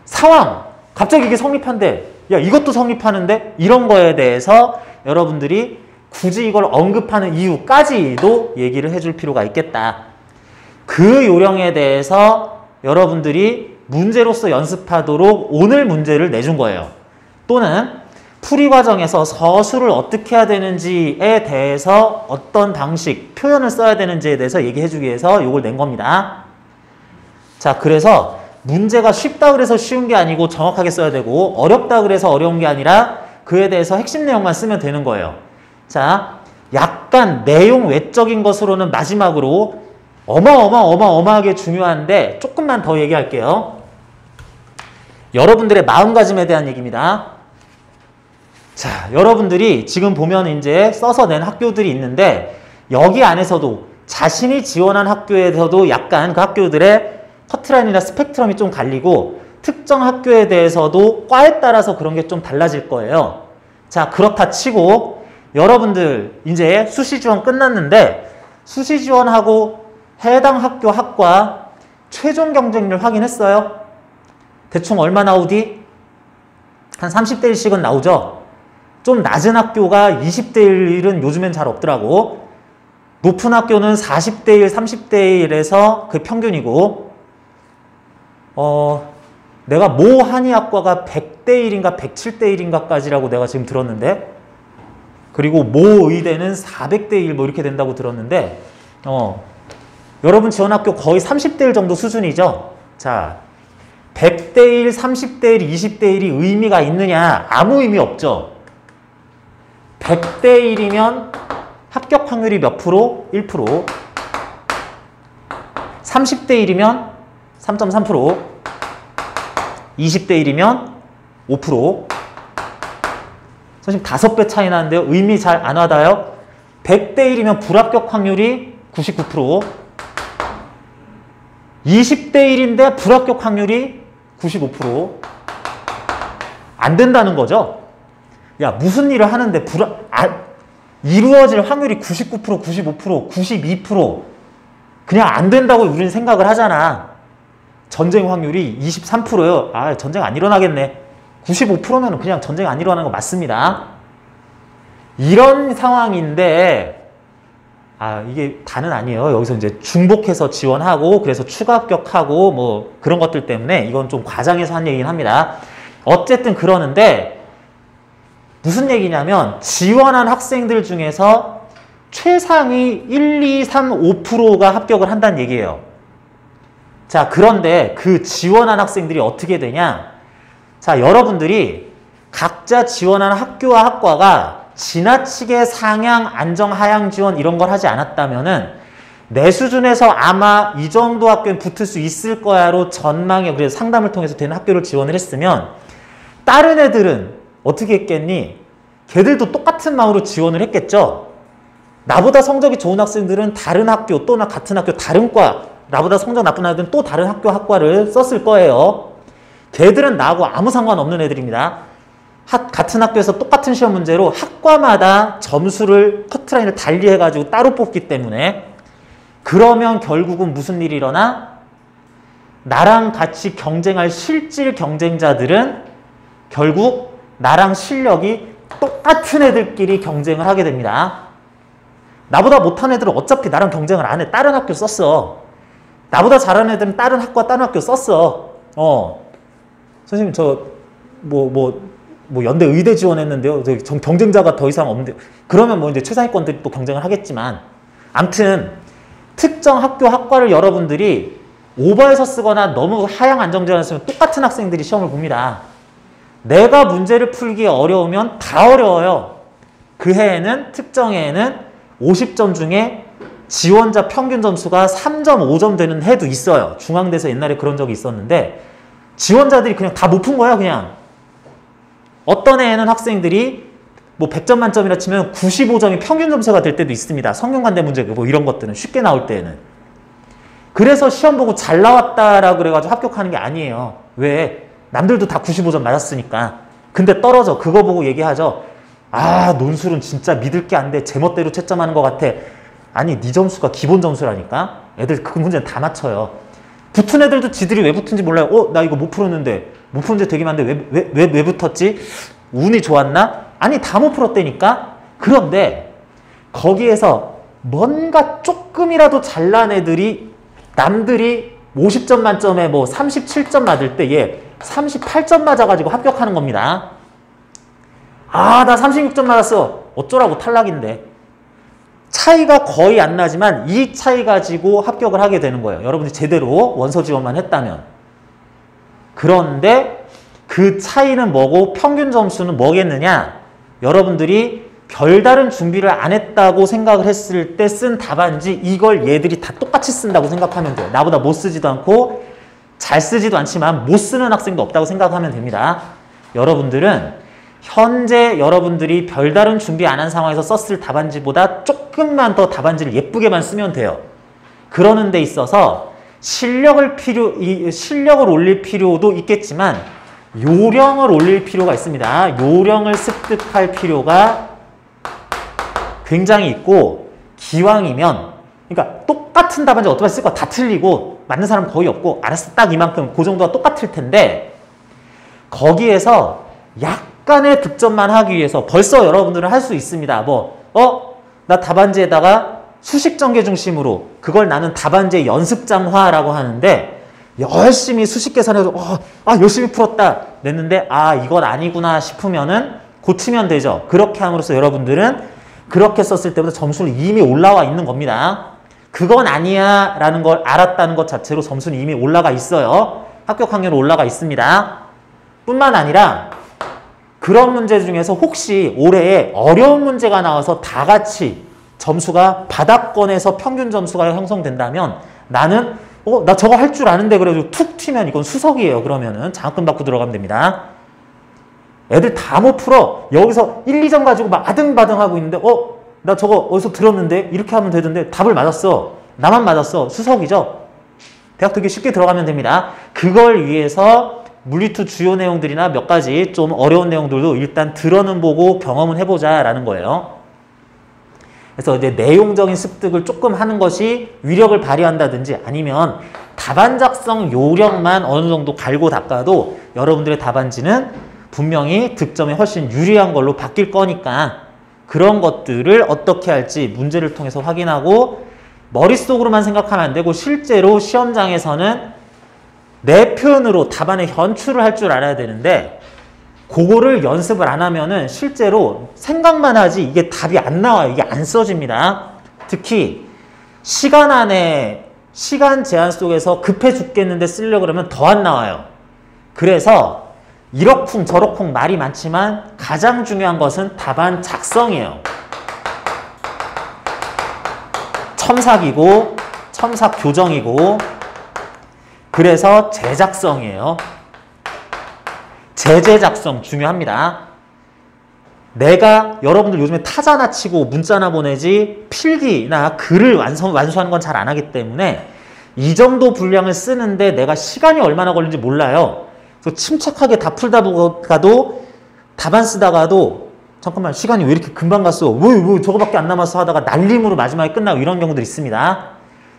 상황. 갑자기 이게 성립한대. 야, 이것도 성립하는데? 이런 거에 대해서 여러분들이 굳이 이걸 언급하는 이유까지도 얘기를 해줄 필요가 있겠다. 그 요령에 대해서 여러분들이 문제로서 연습하도록 오늘 문제를 내준 거예요. 또는 풀이 과정에서 서술을 어떻게 해야 되는지에 대해서 어떤 방식, 표현을 써야 되는지에 대해서 얘기해 주기 위해서 이걸 낸 겁니다. 자, 그래서 문제가 쉽다 그래서 쉬운 게 아니고 정확하게 써야 되고 어렵다 그래서 어려운 게 아니라 그에 대해서 핵심 내용만 쓰면 되는 거예요. 자, 약간 내용 외적인 것으로는 마지막으로 어마어마하게 중요한데 조금만 더 얘기할게요. 여러분들의 마음가짐에 대한 얘기입니다. 자, 여러분들이 지금 보면 이제 써서 낸 학교들이 있는데 여기 안에서도 자신이 지원한 학교에서도 약간 그 학교들의 커트라인이나 스펙트럼이 좀 갈리고 특정 학교에 대해서도 과에 따라서 그런 게 좀 달라질 거예요. 자, 그렇다 치고 여러분들 이제 수시 지원 끝났는데 수시 지원하고 해당 학교 학과 최종 경쟁률 확인했어요? 대충 얼마 나오디? 한 30대 1씩은 나오죠? 좀 낮은 학교가 20대 1은 요즘엔 잘 없더라고. 높은 학교는 40대 1, 30대 1에서 그 평균이고 내가 모 한의학과가 100대 1인가 107대 1인가까지라고 내가 지금 들었는데, 그리고 모 의대는 400대 1 뭐 이렇게 된다고 들었는데, 여러분 지원 학교 거의 30대 1 정도 수준이죠. 자, 100대 1, 30대 1, 20대 1이 의미가 있느냐? 아무 의미 없죠. 100대 1이면 합격 확률이 몇 프로? 1%. 30대 1이면 3.3%. 20대 1이면 5%. 선생님 5배 차이 나는데요. 의미 잘 안 와닿아요? 100대 1이면 불합격 확률이 99%. 20대 1인데 불합격 확률이 95%. 안 된다는 거죠. 야, 무슨 일을 하는데 이루어질 확률이 99%, 95%, 92%. 그냥 안 된다고 우리는 생각을 하잖아. 전쟁 확률이 23%예요. 아, 전쟁 안 일어나겠네. 95%면 그냥 전쟁 안 일어나는 거 맞습니다. 이런 상황인데, 이게 다는 아니에요. 여기서 이제 중복해서 지원하고, 그래서 추가 합격하고, 뭐, 그런 것들 때문에 이건 좀 과장해서 한 얘기긴 합니다. 어쨌든 그러는데, 무슨 얘기냐면, 지원한 학생들 중에서 최상위 1, 2, 3, 5%가 합격을 한다는 얘기예요. 자, 그런데 그 지원한 학생들이 어떻게 되냐? 자, 여러분들이 각자 지원한 학교와 학과가 지나치게 상향, 안정, 하향 지원 이런 걸 하지 않았다면은 내 수준에서 아마 이 정도 학교에 붙을 수 있을 거야로 전망에, 그래서 상담을 통해서 되는 학교를 지원을 했으면 다른 애들은 어떻게 했겠니? 걔들도 똑같은 마음으로 지원을 했겠죠? 나보다 성적이 좋은 학생들은 다른 학교 또나 같은 학교 다른 과, 나보다 성적 나쁜 애들은 또 다른 학교 학과를 썼을 거예요. 걔들은 나하고 아무 상관없는 애들입니다. 같은 학교에서 똑같은 시험 문제로 학과마다 점수를 커트라인을 달리해가지고 따로 뽑기 때문에, 그러면 결국은 무슨 일이 일어나? 나랑 같이 경쟁할 실질 경쟁자들은 결국 나랑 실력이 똑같은 애들끼리 경쟁을 하게 됩니다. 나보다 못한 애들은 어차피 나랑 경쟁을 안 해. 다른 학교 썼어. 나보다 잘하는 애들은 다른 학과, 다른 학교 썼어. 선생님 저 연대 의대 지원했는데요. 경쟁자가 더 이상 없는데, 그러면 뭐 이제 최상위권들이 또 경쟁을 하겠지만, 암튼 특정 학교 학과를 여러분들이 오버해서 쓰거나 너무 하향 안정적으로 쓰면 똑같은 학생들이 시험을 봅니다. 내가 문제를 풀기 어려우면 다 어려워요. 그 해에는, 특정 해에는 50점 중에 지원자 평균 점수가 3.5점 되는 해도 있어요. 중앙대에서 옛날에 그런 적이 있었는데, 지원자들이 그냥 다 못 푼 거야, 그냥. 어떤 애는 학생들이 뭐 100점 만점이라 치면 95점이 평균 점수가 될 때도 있습니다. 성균관대 문제 뭐 이런 것들은 쉽게 나올 때는. 그래서 시험 보고 잘 나왔다라고 그래가지고 합격하는 게 아니에요. 왜? 남들도 다 95점 맞았으니까. 근데 떨어져. 그거 보고 얘기하죠. 아, 논술은 진짜 믿을 게 안 돼. 제멋대로 채점하는 것 같아. 아니, 네 점수가 기본 점수라니까. 애들 그 문제는 다 맞춰요. 붙은 애들도 지들이 왜 붙은지 몰라요. 나 이거 못 풀었는데, 못 푼 문제 되게 많은데 왜 붙었지? 운이 좋았나? 아니, 다 못 풀었다니까. 그런데 거기에서 뭔가 조금이라도 잘난 애들이, 남들이 50점 만점에 뭐 37점 맞을 때 얘 38점 맞아가지고 합격하는 겁니다. 나 36점 맞았어. 어쩌라고, 탈락인데. 차이가 거의 안 나지만 이 차이 가지고 합격을 하게 되는 거예요. 여러분이 제대로 원서 지원만 했다면. 그런데 그 차이는 뭐고 평균 점수는 뭐겠느냐? 여러분들이 별다른 준비를 안 했다고 생각을 했을 때 쓴 답안지, 이걸 얘들이 다 똑같이 쓴다고 생각하면 돼요. 나보다 못 쓰지도 않고 잘 쓰지도 않지만 못 쓰는 학생도 없다고 생각하면 됩니다. 여러분들은 현재 여러분들이 별다른 준비 안 한 상황에서 썼을 답안지보다 조금만 더 답안지를 예쁘게만 쓰면 돼요. 그러는 데 있어서 실력을 올릴 필요도 있겠지만 요령을 올릴 필요가 있습니다. 요령을 습득할 필요가 굉장히 있고, 기왕이면, 그러니까 똑같은 답안지 어떻게 쓸 거 다 틀리고 맞는 사람 거의 없고, 알았어, 딱 이만큼 그 정도가 똑같을 텐데, 거기에서 약간의 득점만 하기 위해서 벌써 여러분들은 할 수 있습니다. 나 답안지에다가 수식 전개 중심으로, 그걸 나는 답안지의 연습장화라고 하는데, 열심히 수식 계산해서 열심히 풀었다 냈는데 이건 아니구나 싶으면은 고치면 되죠. 그렇게 함으로써 여러분들은 그렇게 썼을 때보다 점수는 이미 올라와 있는 겁니다. 그건 아니야 라는 걸 알았다는 것 자체로 점수는 이미 올라가 있어요. 합격 확률은 올라가 있습니다. 뿐만 아니라 그런 문제 중에서 혹시 올해에 어려운 문제가 나와서 다 같이 점수가 바닥권에서 평균 점수가 형성된다면 나는 나 저거 할 줄 아는데 그래도 툭 튀면 이건 수석이에요. 그러면은 장학금 받고 들어가면 됩니다. 애들 다 못 풀어. 여기서 1, 2점 가지고 막 아등바등 하고 있는데 나 저거 어디서 들었는데 이렇게 하면 되던데 답을 맞았어. 나만 맞았어. 수석이죠. 대학 되게 쉽게 들어가면 됩니다. 그걸 위해서 물리2 주요 내용들이나 몇 가지 좀 어려운 내용들도 일단 들어는 보고 경험은 해보자 라는 거예요. 그래서 이제 내용적인 습득을 조금 하는 것이 위력을 발휘한다든지 아니면 답안 작성 요령만 어느 정도 갈고 닦아도 여러분들의 답안지는 분명히 득점에 훨씬 유리한 걸로 바뀔 거니까 그런 것들을 어떻게 할지 문제를 통해서 확인하고 머릿속으로만 생각하면 안 되고 실제로 시험장에서는 내 표현으로 답안의 연출을 할 줄 알아야 되는데 그거를 연습을 안 하면은 실제로 생각만 하지 이게 답이 안 나와요. 이게 안 써집니다. 특히 시간 안에 시간 제한 속에서 급해 죽겠는데 쓰려고 그러면 더 안 나와요. 그래서 이러쿵 저러쿵 말이 많지만 가장 중요한 것은 답안 작성이에요. 첨삭이고 첨삭 교정이고 그래서 재작성이에요. 제작성 중요합니다. 내가 여러분들 요즘에 타자나 치고 문자나 보내지 필기나 글을 완수하는 건 잘 안 하기 때문에 이 정도 분량을 쓰는데 내가 시간이 얼마나 걸리는지 몰라요. 그래서 침착하게 다 풀다 가도 답안 쓰다가도 잠깐만 시간이 왜 이렇게 금방 갔어? 왜 저거밖에 안 남았어? 하다가 날림으로 마지막에 끝나고 이런 경우도 있습니다.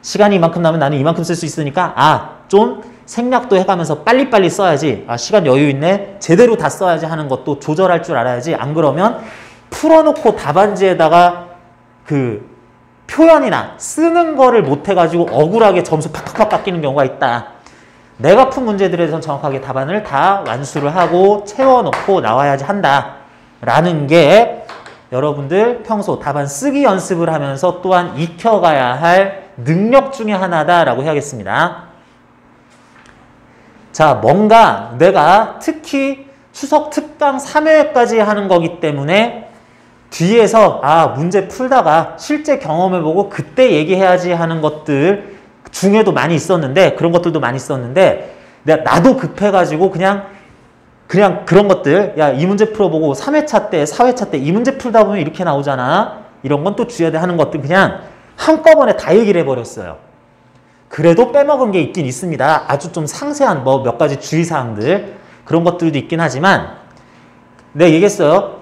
시간이 이만큼 나면 나는 이만큼 쓸 수 있으니까 좀 생략도 해가면서 빨리빨리 써야지. 시간 여유 있네. 제대로 다 써야지 하는 것도 조절할 줄 알아야지. 안 그러면 풀어놓고 답안지에다가 그 표현이나 쓰는 거를 못해가지고 억울하게 점수 팍팍팍 깎이는 경우가 있다. 내가 푼 문제들에 대해서는 정확하게 답안을 다 완수를 하고 채워놓고 나와야지 한다. 라는 게 여러분들 평소 답안 쓰기 연습을 하면서 또한 익혀가야 할 능력 중에 하나다라고 해야겠습니다. 자, 뭔가 내가 특히 추석 특강 3회까지 하는 거기 때문에 뒤에서 문제 풀다가 실제 경험해보고 그때 얘기해야지 하는 것들 중에도 많이 있었는데 그런 것들도 많이 있었는데 나도 급해가지고 그냥 그런 것들 이 문제 풀어보고 3회차 때 4회차 때 이 문제 풀다 보면 이렇게 나오잖아. 이런 건 또 주의해야 돼 하는 것들 그냥 한꺼번에 다 얘기를 해버렸어요. 그래도 빼먹은 게 있긴 있습니다. 아주 좀 상세한 몇 가지 주의사항들 그런 것들도 있긴 하지만 내가 얘기했어요.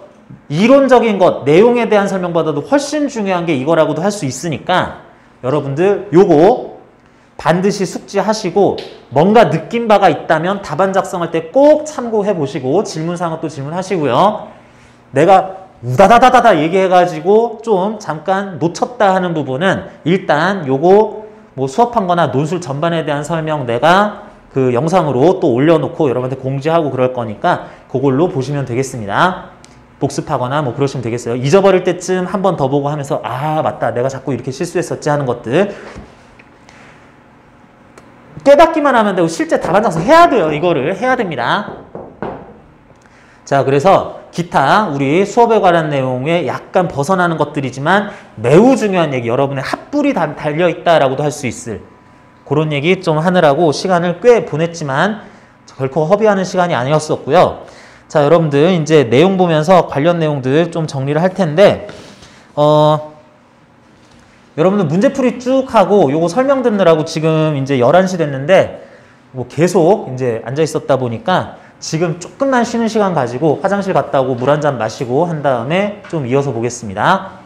이론적인 것, 내용에 대한 설명보다도 훨씬 중요한 게 이거라고도 할 수 있으니까 여러분들 요거 반드시 숙지하시고 뭔가 느낀 바가 있다면 답안 작성할 때 꼭 참고해 보시고 질문사항은 또 질문하시고요. 내가 우다다다다다 얘기해가지고 좀 잠깐 놓쳤다 하는 부분은 일단 요거 수업한 거나 논술 전반에 대한 설명 내가 그 영상으로 또 올려놓고 여러분한테 공지하고 그럴 거니까 그걸로 보시면 되겠습니다. 복습하거나 그러시면 되겠어요. 잊어버릴 때쯤 한 번 더 보고 하면서 맞다 내가 자꾸 이렇게 실수했었지 하는 것들 깨닫기만 하면 되고 실제 답안 작성 해야 돼요. 이거를 해야 됩니다. 자, 그래서 기타 우리 수업에 관한 내용에 약간 벗어나는 것들이지만 매우 중요한 얘기, 여러분의 핫불이 달려있다라고도 할 수 있을 그런 얘기 좀 하느라고 시간을 꽤 보냈지만 결코 허비하는 시간이 아니었었고요. 자, 여러분들 이제 내용 보면서 관련 내용들 좀 정리를 할 텐데 여러분들 문제풀이 쭉 하고 요거 설명 듣느라고 지금 이제 11시 됐는데 계속 이제 앉아 있었다 보니까 지금 조금만 쉬는 시간 가지고 화장실 갔다 오고 물 한 잔 마시고 한 다음에 좀 이어서 보겠습니다.